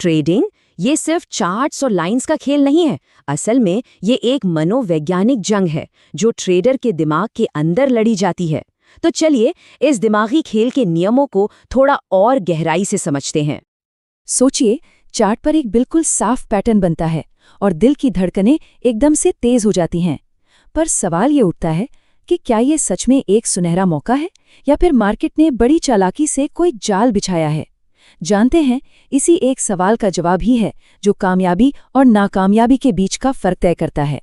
Trading ये सिर्फ charts और लाइंस का खेल नहीं है। असल में ये एक मनोवैज्ञानिक जंग है जो ट्रेडर के दिमाग के अंदर लड़ी जाती है। तो चलिए इस दिमागी खेल के नियमों को थोड़ा और गहराई से समझते हैं। सोचिए, चार्ट पर एक बिल्कुल साफ पैटर्न बनता है और दिल की धड़कनें एकदम से तेज हो जाती हैं। पर सवाल ये उठता है कि क्या ये सच में एक सुनहरा मौका है या फिर मार्केट ने बड़ी चालाकी से कोई जाल बिछाया है? जानते हैं, इसी एक सवाल का जवाब ही है जो कामयाबी और नाकामयाबी के बीच का फर्क तय करता है।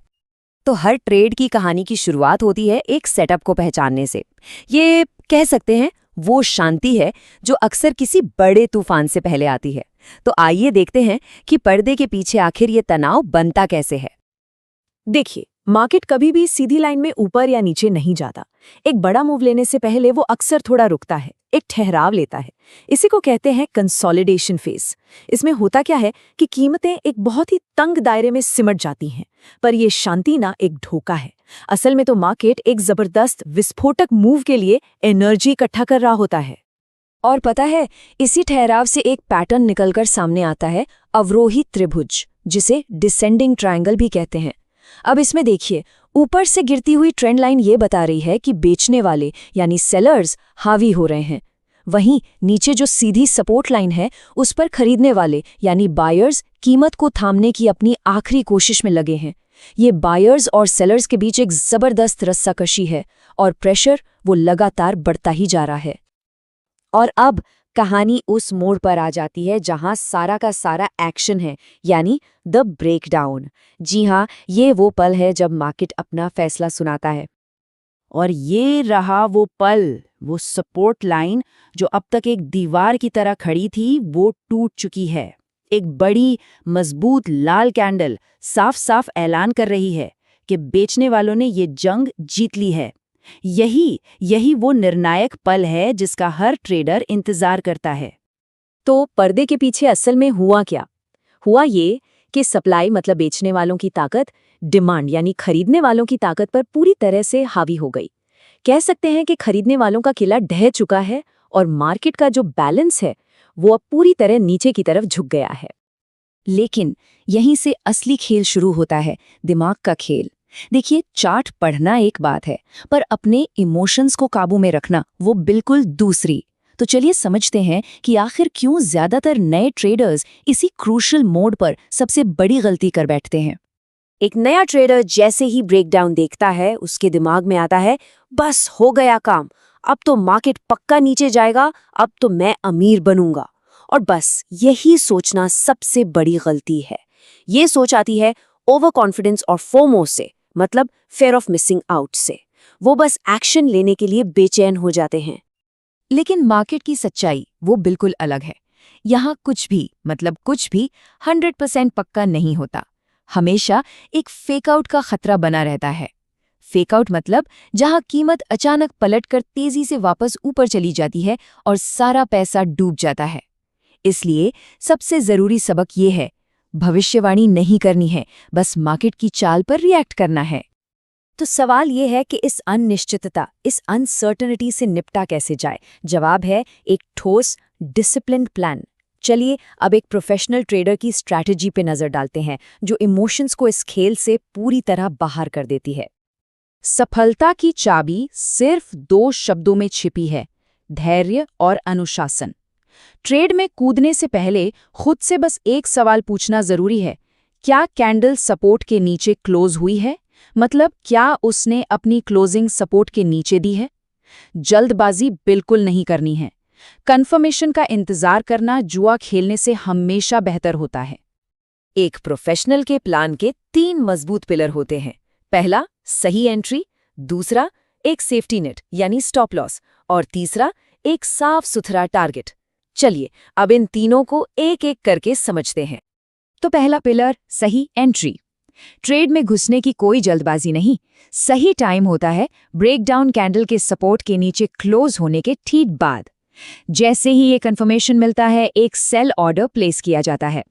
तो हर ट्रेड की कहानी की शुरुआत होती है एक सेटअप को पहचानने से। ये कह सकते हैं वो शांति है जो अक्सर किसी बड़े तूफान से पहले आती है। तो आइए देखते हैं कि पर्दे के पीछे आखिर ये तनाव बनता कैसे है। देखिए, मार्केट कभी भी सीधी लाइन में ऊपर या नीचे नहीं जाता। एक बड़ा मूव लेने से पहले वो अक्सर थोड़ा रुकता है, एक ठहराव लेता है। इसी को कहते हैं कंसोलिडेशन फेज। इसमें होता क्या है कि कीमतें एक बहुत ही तंग दायरे में सिमट जाती हैं, पर ये शांति ना एक धोखा है। असल में तो मार्केट एक जबरदस्त विस्फोटक मूव के लिए एनर्जी इकट्ठा कर रहा होता है। और पता है, इसी ठहराव से एक पैटर्न निकलकर सामने आता है, अवरोही त्रिभुज, जिसे डिसेंडिंग ट्रायंगल भी कहते हैं। अब इसमें देखिए, ऊपर से गिरती हुई ट्रेंड लाइन ये बता रही है कि बेचने वाले यानी सेलर्स हावी हो रहे हैं। वहीं नीचे जो सीधी सपोर्ट लाइन है उस पर खरीदने वाले यानी बायर्स कीमत को थामने की अपनी आखिरी कोशिश में लगे हैं। ये बायर्स और सेलर्स के बीच एक जबरदस्त रस्साकशी है और प्रेशर वो लगातार बढ़ता ही जा रहा है। और अब कहानी उस मोड़ पर आ जाती है जहां सारा का सारा एक्शन है, यानी द ब्रेकडाउन। जी हाँ, ये वो पल है जब मार्केट अपना फैसला सुनाता है। और ये रहा वो पल, वो सपोर्ट लाइन जो अब तक एक दीवार की तरह खड़ी थी, वो टूट चुकी है। एक बड़ी मजबूत लाल कैंडल साफ साफ ऐलान कर रही है कि बेचने वालों ने ये जंग जीत ली है। यही वो निर्णायक पल है जिसका हर ट्रेडर इंतजार करता है। तो पर्दे के पीछे असल में हुआ क्या? हुआ ये कि सप्लाई मतलब बेचने वालों की ताकत डिमांड यानी खरीदने वालों की ताकत पर पूरी तरह से हावी हो गई। कह सकते हैं कि खरीदने वालों का किला ढह चुका है और मार्केट का जो बैलेंस है वो अब पूरी तरह नीचे की तरफ झुक गया है। लेकिन यहीं से असली खेल शुरू होता है, दिमाग का खेल। देखिए, चार्ट पढ़ना एक बात है, पर अपने इमोशंस को काबू में रखना वो बिल्कुल दूसरी। तो चलिए समझते हैं कि आखिर क्यों ज्यादातर नए ट्रेडर्स इसी क्रूशल मोड पर सबसे बड़ी गलती कर बैठते हैं। एक नया ट्रेडर जैसे ही ब्रेकडाउन देखता है, उसके दिमाग में आता है, बस हो गया काम, अब तो मार्केट पक्का नीचे जाएगा, अब तो मैं अमीर बनूंगा। और बस यही सोचना सबसे बड़ी गलती है। ये सोच आती है ओवर कॉन्फिडेंस और फोमो से, मतलब फेयर ऑफ मिसिंग आउट से। वो बस एक्शन लेने के लिए बेचैन हो जाते हैं। लेकिन मार्केट की सच्चाई वो बिल्कुल अलग है। यहाँ कुछ भी 100% पक्का नहीं होता। हमेशा एक फेकआउट का खतरा बना रहता है। फेकआउट मतलब जहाँ कीमत अचानक पलटकर तेजी से वापस ऊपर चली जाती है और सारा पैसा डूब जाता है। इसलिए सबसे जरूरी सबक ये है, भविष्यवाणी नहीं करनी है, बस मार्केट की चाल पर रिएक्ट करना है। तो सवाल ये है कि इस अनिश्चितता, इस अनसर्टेनिटी से निपटा कैसे जाए? जवाब है एक ठोस डिसिप्लिन्ड प्लान। चलिए अब एक प्रोफेशनल ट्रेडर की स्ट्रैटेजी पे नजर डालते हैं जो इमोशंस को इस खेल से पूरी तरह बाहर कर देती है। सफलता की चाबी सिर्फ 2 शब्दों में छिपी है, धैर्य और अनुशासन। ट्रेड में कूदने से पहले खुद से बस एक सवाल पूछना जरूरी है, क्या कैंडल सपोर्ट के नीचे क्लोज हुई है? मतलब क्या उसने अपनी क्लोजिंग सपोर्ट के नीचे दी है? जल्दबाजी बिल्कुल नहीं करनी है। कंफर्मेशन का इंतजार करना जुआ खेलने से हमेशा बेहतर होता है। एक प्रोफेशनल के प्लान के 3 मजबूत पिलर होते हैं। पहला, सही एंट्री, दूसरा, एक सेफ्टी नेट यानी स्टॉप लॉस, और तीसरा, एक साफ सुथरा टारगेट। चलिए अब इन तीनों को एक एक करके समझते हैं। तो पहला पिलर, सही एंट्री। ट्रेड में घुसने की कोई जल्दबाजी नहीं। सही टाइम होता है ब्रेकडाउन कैंडल के सपोर्ट के नीचे क्लोज होने के ठीक बाद। जैसे ही ये कंफर्मेशन मिलता है, एक सेल ऑर्डर प्लेस किया जाता है।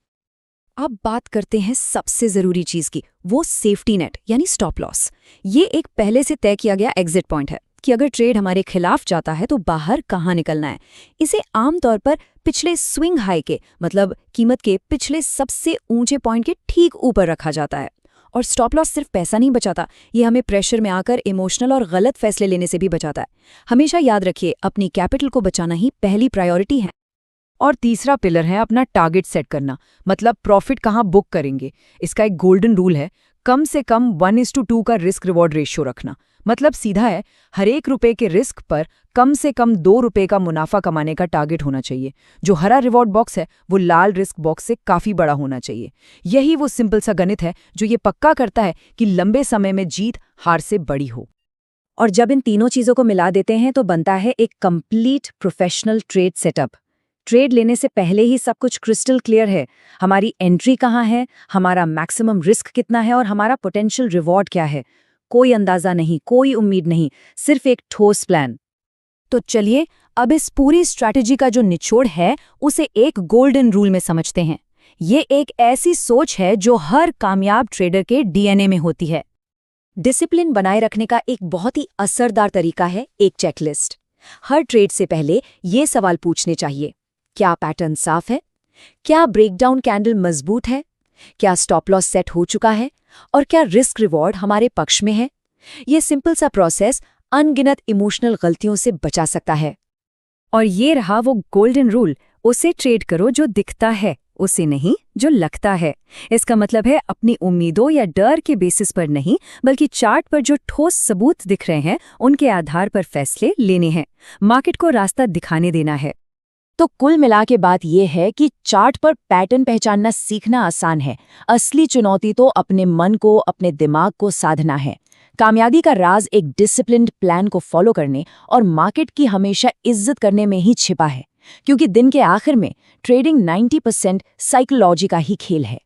अब बात करते हैं सबसे जरूरी चीज की, वो सेफ्टी नेट यानी स्टॉप लॉस। ये एक पहले से तय किया गया एग्जिट पॉइंट है। कि अगर ट्रेड हमारे खिलाफ जाता है तो बाहर कहाँ निकलना है। इसे आमतौर पर पिछले स्विंग हाई के मतलब कीमत के पिछले सबसे ऊंचे पॉइंट के ठीक ऊपर रखा जाता है। और स्टॉप लॉस सिर्फ पैसा नहीं बचाता, ये हमें प्रेशर में आकर इमोशनल और गलत फैसले लेने से भी बचाता है। हमेशा याद रखिए, अपनी कैपिटल को बचाना ही पहली प्रायोरिटी है। और तीसरा पिलर है अपना टारगेट सेट करना, मतलब प्रॉफिट कहाँ बुक करेंगे। इसका एक गोल्डन रूल है, कम से कम 1:2 का रिस्क रिवॉर्ड रेशियो रखना। मतलब सीधा है, हर ₹1 के रिस्क पर कम से कम ₹2 का मुनाफा कमाने का टारगेट होना चाहिए। जो हरा रिवॉर्ड बॉक्स है वो लाल रिस्क बॉक्स से काफी बड़ा होना चाहिए। यही वो सिंपल सा गणित है जो ये पक्का करता है कि लंबे समय में जीत हार से बड़ी हो। और जब इन तीनों चीजों को मिला देते हैं तो बनता है एक complete professional trade setup. Trade लेने से पहले ही सब कुछ क्रिस्टल क्लियर है। हमारी एंट्री कहाँ है, हमारा मैक्सिमम रिस्क कितना है और हमारा पोटेंशियल रिवॉर्ड क्या है। कोई अंदाजा नहीं, कोई उम्मीद नहीं, सिर्फ एक ठोस प्लान। तो चलिए अब इस पूरी स्ट्रैटेजी का जो निचोड़ है उसे एक गोल्डन रूल में समझते हैं। ये एक ऐसी सोच है जो हर कामयाब ट्रेडर के डीएनए में होती है। डिसिप्लिन बनाए रखने का एक बहुत ही असरदार तरीका है एक चेकलिस्ट। हर ट्रेड से पहले ये सवाल पूछने चाहिए, क्या पैटर्न साफ है, क्या ब्रेकडाउन कैंडल मजबूत है, क्या स्टॉप लॉस सेट हो चुका है और क्या रिस्क रिवॉर्ड हमारे पक्ष में है। ये सिंपल सा प्रोसेस अनगिनत इमोशनल गलतियों से बचा सकता है। और ये रहा वो गोल्डन रूल, उसे ट्रेड करो जो दिखता है, उसे नहीं जो लगता है। इसका मतलब है अपनी उम्मीदों या डर के बेसिस पर नहीं, बल्कि चार्ट पर जो ठोस सबूत दिख रहे हैं उनके आधार पर फैसले लेने हैं, मार्केट को रास्ता दिखाने देना है। तो कुल मिला के बात यह है कि चार्ट पर पैटर्न पहचानना सीखना आसान है, असली चुनौती तो अपने मन को, अपने दिमाग को साधना है। कामयाबी का राज एक डिसिप्लिन्ड प्लान को फॉलो करने और मार्केट की हमेशा इज्जत करने में ही छिपा है, क्योंकि दिन के आखिर में ट्रेडिंग 90% साइकोलॉजी का ही खेल है।